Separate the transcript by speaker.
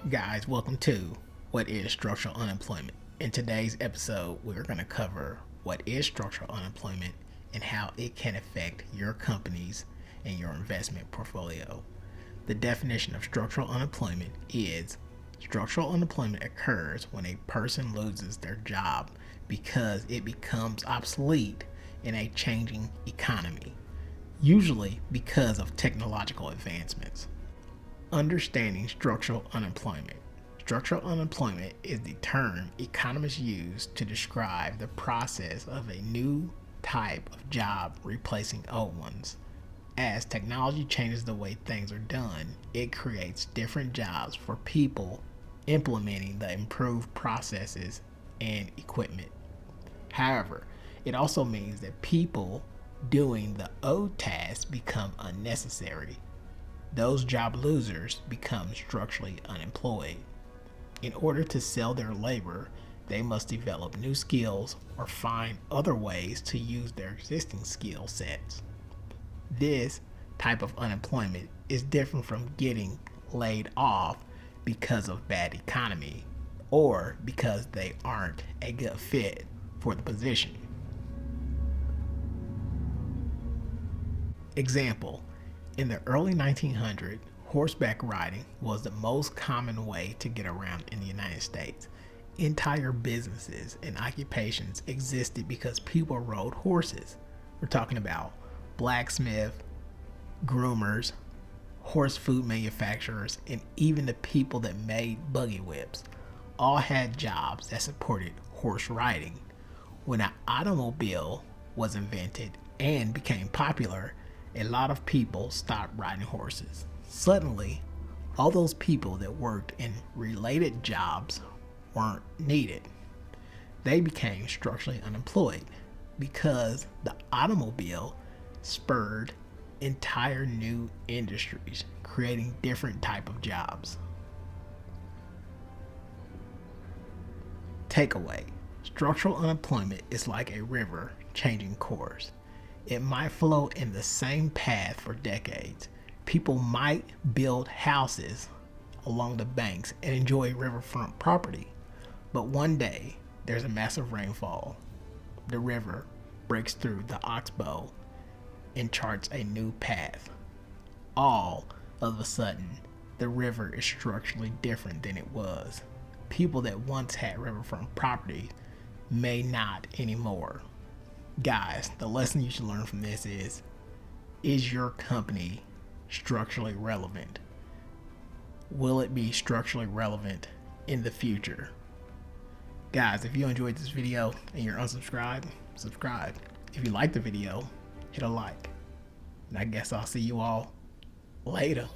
Speaker 1: Guys, welcome to What is Structural Unemployment? In today's episode, we're going to cover what is structural unemployment and how it can affect your companies and your investment portfolio. The definition of structural unemployment is structural unemployment occurs when a person loses their job because it becomes obsolete in a changing economy, usually because of technological advancements. Understanding structural unemployment. Structural unemployment is the term economists use to describe the process of a new type of job replacing old ones. As technology changes the way things are done, it creates different jobs for people implementing the improved processes and equipment. However, it also means that people doing the old tasks become unnecessary. Those job losers become structurally unemployed. In order to sell their labor, they must develop new skills or find other ways to use their existing skill sets. This type of unemployment is different from getting laid off because of bad economy or because they aren't a good fit for the position. Example: in the early 1900s, horseback riding was the most common way to get around in the United States. Entire businesses and occupations existed because people rode horses. We're talking about blacksmith, groomers, horse food manufacturers, and even the people that made buggy whips all had jobs that supported horse riding. When an automobile was invented and became popular, a lot of people stopped riding horses. Suddenly, all those people that worked in related jobs weren't needed. They became structurally unemployed because the automobile spurred entire new industries, creating different type of jobs. Takeaway: structural unemployment is like a river changing course. It might flow in the same path for decades. People might build houses along the banks and enjoy riverfront property. But one day, there's a massive rainfall. The river breaks through the oxbow and charts a new path. All of a sudden, the river is structurally different than it was. People that once had riverfront property may not anymore. Guys, the lesson you should learn from this is your company structurally relevant? Will it be structurally relevant in the future? Guys, if you enjoyed this video and you're unsubscribed, subscribe. If you like the video, hit a like. And I guess I'll see you all later.